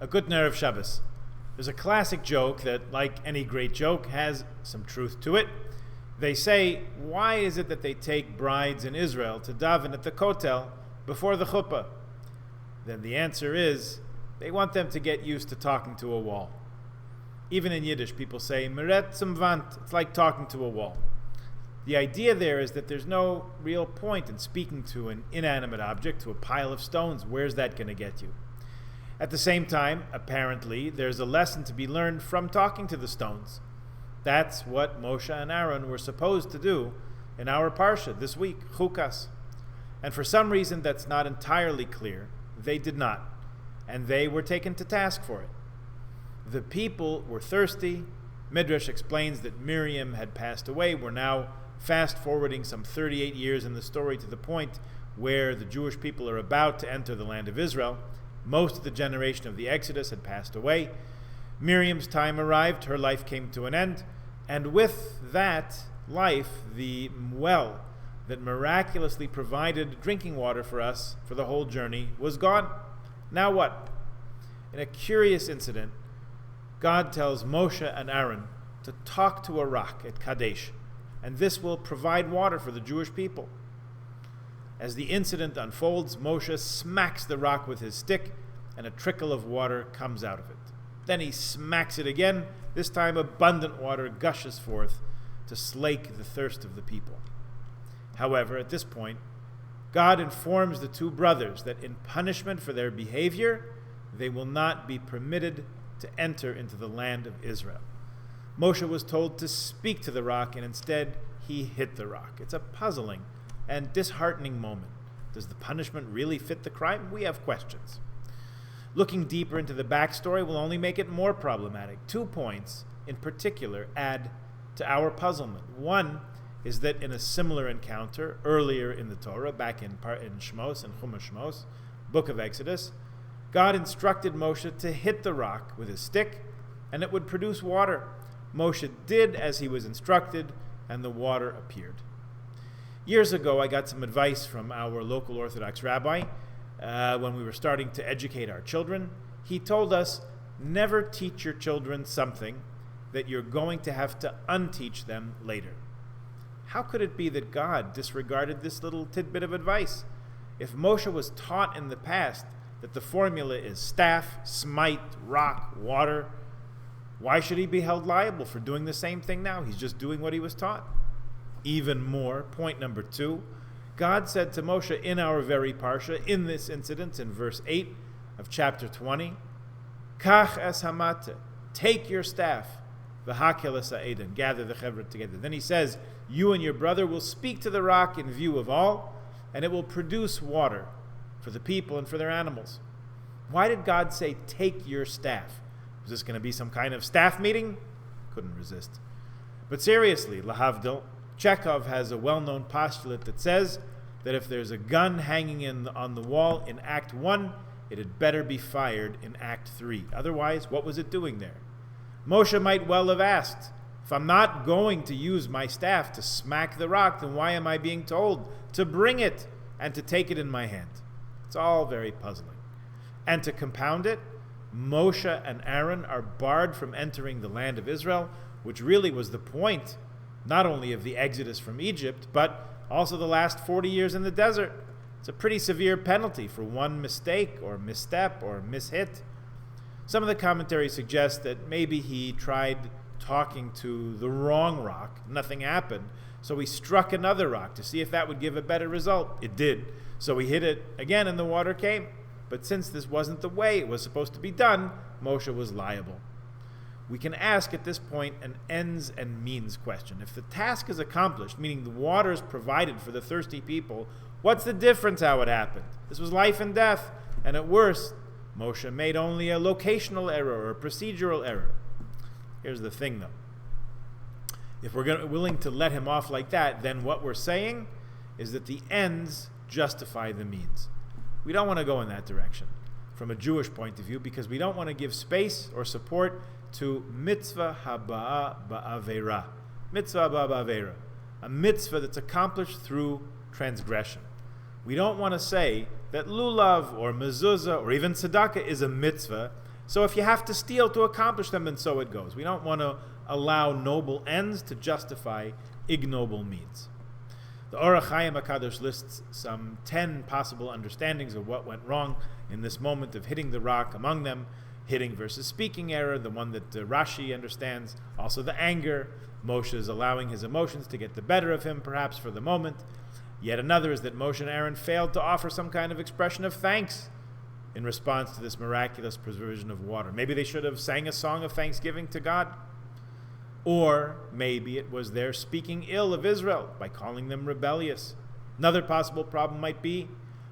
A good Erev Shabbos. There's a classic joke that, like any great joke, has some truth to it. They say, why is it that they take brides in Israel to daven at the Kotel before the chuppah? Then the answer is, they want them to get used to talking to a wall. Even in Yiddish, people say, meret zum Wand, it's like talking to a wall. The idea there is that there's no real point in speaking to an inanimate object, to a pile of stones. Where's that going to get you? At the same time, apparently, there's a lesson to be learned from talking to the stones. That's what Moshe and Aaron were supposed to do in our parsha this week, Chukas. And for some reason that's not entirely clear, they did not, and they were taken to task for it. The people were thirsty. Midrash explains that Miriam had passed away. We're now fast-forwarding some 38 years in the story to the point where the Jewish people are about to enter the land of Israel. Most of the generation of the Exodus had passed away. Miriam's time arrived, her life came to an end, and with that life, the well that miraculously provided drinking water for us for the whole journey was gone. Now what? In a curious incident, God tells Moshe and Aaron to talk to a rock at Kadesh, and this will provide water for the Jewish people. As the incident unfolds, Moshe smacks the rock with his stick, and a trickle of water comes out of it. Then he smacks it again. This time abundant water gushes forth to slake the thirst of the people. However, at this point, God informs the two brothers that in punishment for their behavior, they will not be permitted to enter into the land of Israel. Moshe was told to speak to the rock, and instead he hit the rock. It's a puzzling and disheartening moment. Does the punishment really fit the crime? We have questions. Looking deeper into the backstory will only make it more problematic. 2 points in particular add to our puzzlement. One is that in a similar encounter earlier in the Torah, back in Shmos, in Chumash Shmos, book of Exodus, God instructed Moshe to hit the rock with his stick, and it would produce water. Moshe did as he was instructed, and the water appeared. Years ago, I got some advice from our local Orthodox rabbi when we were starting to educate our children. He told us, never teach your children something that you're going to have to unteach them later. How could it be that God disregarded this little tidbit of advice? If Moshe was taught in the past that the formula is staff, smite, rock, water, why should he be held liable for doing the same thing now? He's just doing what he was taught. Even more, point number 2, God said to Moshe in our very parsha, in this incident, in verse 8 of chapter 20, Kach es hamate, take your staff, v'hakel es ha'eden, gather the chevra together. Then he says, you and your brother will speak to the rock in view of all, and it will produce water for the people and for their animals. Why did God say, take your staff? Was this going to be some kind of staff meeting? Couldn't resist. But seriously, lahavdil, Chekhov has a well-known postulate that says that if there's a gun hanging on the wall in Act 1, it had better be fired in Act 3. Otherwise, what was it doing there? Moshe might well have asked, if I'm not going to use my staff to smack the rock, then why am I being told to bring it and to take it in my hand? It's all very puzzling. And to compound it, Moshe and Aaron are barred from entering the land of Israel, which really was the point not only of the exodus from Egypt, but also the last 40 years in the desert. It's a pretty severe penalty for one mistake or misstep or mishit. Some of the commentaries suggest that maybe he tried talking to the wrong rock. Nothing happened. So he struck another rock to see if that would give a better result. It did. So he hit it again and the water came. But since this wasn't the way it was supposed to be done, Moshe was liable. We can ask at this point an ends and means question. If the task is accomplished, meaning the water is provided for the thirsty people, what's the difference how it happened? This was life and death, and at worst, Moshe made only a locational error or a procedural error. Here's the thing though. If we're willing to let him off like that, then what we're saying is that the ends justify the means. We don't want to go in that direction from a Jewish point of view because we don't want to give space or support to mitzvah haba'a ba'avera. Mitzvah haba'a ba'avera. A mitzvah that's accomplished through transgression. We don't want to say that lulav or mezuzah or even tzedakah is a mitzvah So if you have to steal to accomplish them, then so it goes. We don't want to allow noble ends to justify ignoble means. The Orach Chaim HaKadosh lists some 10 possible understandings of what went wrong in this moment of hitting the rock, among them hitting versus speaking error, the one that Rashi understands, also the anger. Moshe is allowing his emotions to get the better of him, perhaps for the moment. Yet another is that Moshe and Aaron failed to offer some kind of expression of thanks in response to this miraculous provision of water. Maybe they should have sang a song of thanksgiving to God. Or maybe it was their speaking ill of Israel by calling them rebellious. Another possible problem might be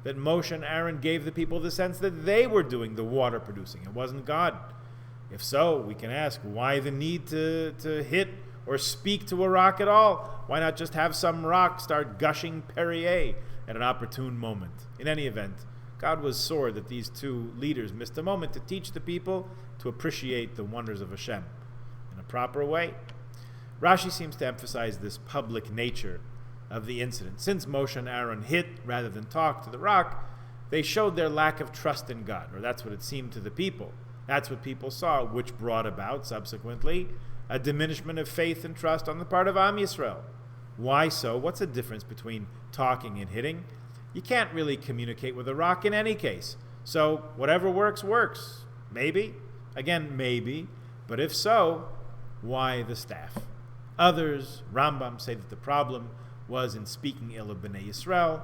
that Moshe and Aaron gave the people the sense that they were doing the water producing. It wasn't God. If so, we can ask, why the need to hit or speak to a rock at all? Why not just have some rock start gushing Perrier at an opportune moment? In any event, God was sore that these two leaders missed a moment to teach the people to appreciate the wonders of Hashem in a proper way. Rashi seems to emphasize this public nature of the incident. Since Moshe and Aaron hit rather than talk to the rock, they showed their lack of trust in God, or that's what it seemed to the people. That's what people saw, which brought about, subsequently, a diminishment of faith and trust on the part of Am Yisrael. Why so? What's the difference between talking and hitting? You can't really communicate with a rock in any case. So whatever works, works. Maybe. Again, maybe. But if so, why the staff? Others, Rambam, say that the problem was in speaking ill of Bnei Yisrael,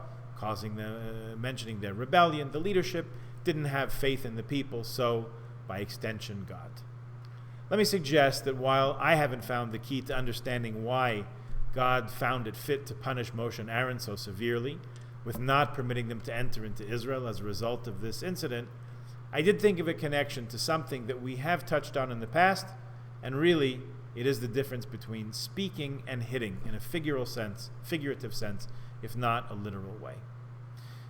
mentioning their rebellion. The leadership didn't have faith in the people, so by extension, God. Let me suggest that while I haven't found the key to understanding why God found it fit to punish Moshe and Aaron so severely, with not permitting them to enter into Israel as a result of this incident, I did think of a connection to something that we have touched on in the past, and really, it is the difference between speaking and hitting in a figurative sense, if not a literal way.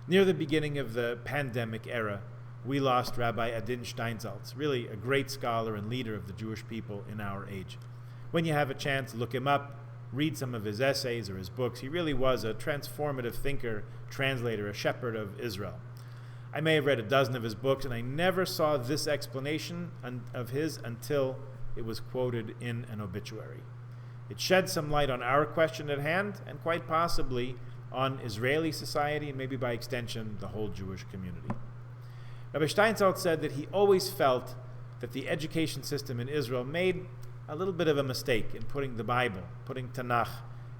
Near the beginning of the pandemic era, we lost Rabbi Adin Steinsaltz, really a great scholar and leader of the Jewish people in our age. When you have a chance, look him up, read some of his essays or his books. He really was a transformative thinker, translator, a shepherd of Israel. I may have read a dozen of his books, and I never saw this explanation of his until it was quoted in an obituary. It shed some light on our question at hand, and quite possibly on Israeli society, and maybe by extension, the whole Jewish community. Rabbi Steinsaltz said that he always felt that the education system in Israel made a little bit of a mistake in putting the Bible, putting Tanakh,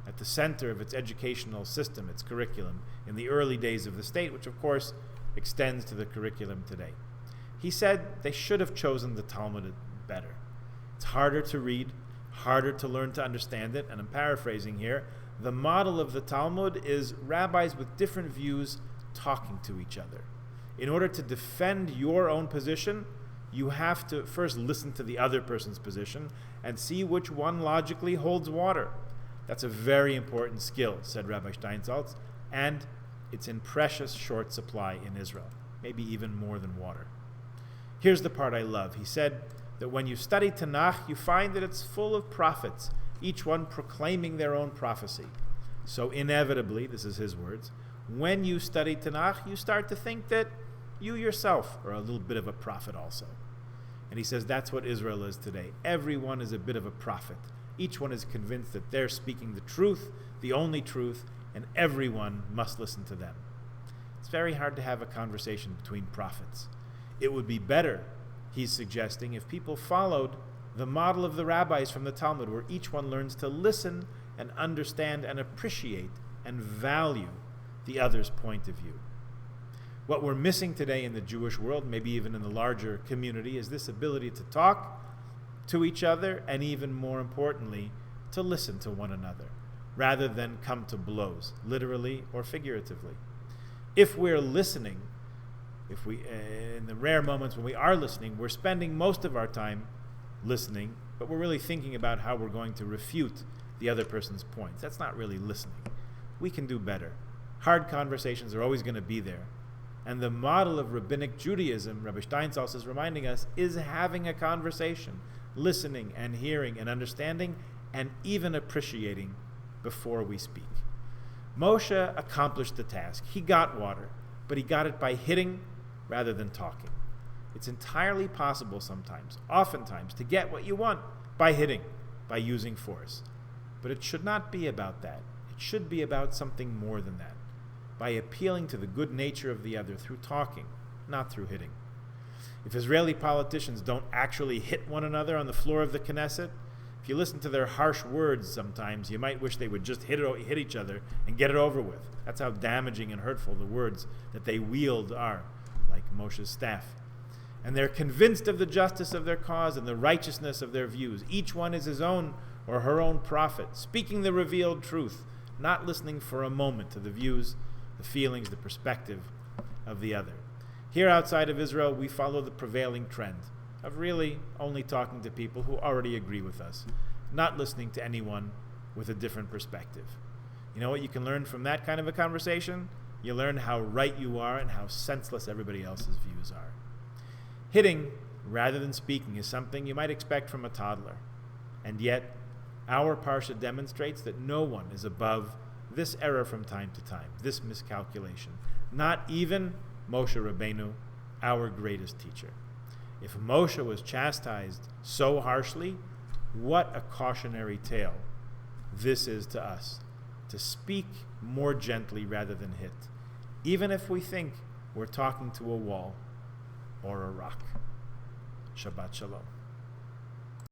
at the center of its educational system, its curriculum, in the early days of the state, which of course extends to the curriculum today. He said they should have chosen the Talmud better. It's harder to read, harder to learn to understand it, and I'm paraphrasing here. The model of the Talmud is rabbis with different views talking to each other. In order to defend your own position, you have to first listen to the other person's position and see which one logically holds water. That's a very important skill, said Rabbi Steinsaltz, and it's in precious short supply in Israel, maybe even more than water. Here's the part I love. He said that when you study Tanakh, you find that it's full of prophets, each one proclaiming their own prophecy. So inevitably, this is his words, when you study Tanakh, you start to think that you yourself are a little bit of a prophet also. And he says that's what Israel is today. Everyone is a bit of a prophet. Each one is convinced that they're speaking the truth, the only truth, and everyone must listen to them. It's very hard to have a conversation between prophets. It would be better, he's suggesting, if people followed the model of the rabbis from the Talmud, where each one learns to listen and understand and appreciate and value the other's point of view. What we're missing today in the Jewish world, maybe even in the larger community, is this ability to talk to each other and, even more importantly, to listen to one another, rather than come to blows, literally or figuratively. If we're listening, in the rare moments when we are listening, we're spending most of our time listening, but we're really thinking about how we're going to refute the other person's points. That's not really listening. We can do better. Hard conversations are always going to be there. And the model of rabbinic Judaism, Rabbi Steinsaltz is reminding us, is having a conversation, listening and hearing and understanding, and even appreciating before we speak. Moshe accomplished the task. He got water, but he got it by hitting rather than talking. It's entirely possible sometimes, oftentimes, to get what you want by hitting, by using force. But it should not be about that. It should be about something more than that, by appealing to the good nature of the other through talking, not through hitting. If Israeli politicians don't actually hit one another on the floor of the Knesset, if you listen to their harsh words sometimes, you might wish they would just hit each other and get it over with. That's how damaging and hurtful the words that they wield are, like Moshe's staff. And they're convinced of the justice of their cause and the righteousness of their views. Each one is his own or her own prophet, speaking the revealed truth, not listening for a moment to the views, the feelings, the perspective of the other. Here outside of Israel, we follow the prevailing trend of really only talking to people who already agree with us, not listening to anyone with a different perspective. You know what you can learn from that kind of a conversation? You learn how right you are and how senseless everybody else's views are. Hitting, rather than speaking, is something you might expect from a toddler. And yet, our Parsha demonstrates that no one is above this error from time to time, this miscalculation. Not even Moshe Rabbeinu, our greatest teacher. If Moshe was chastised so harshly, what a cautionary tale this is to us, to speak more gently rather than hit, even if we think we're talking to a wall or a rock. Shabbat Shalom.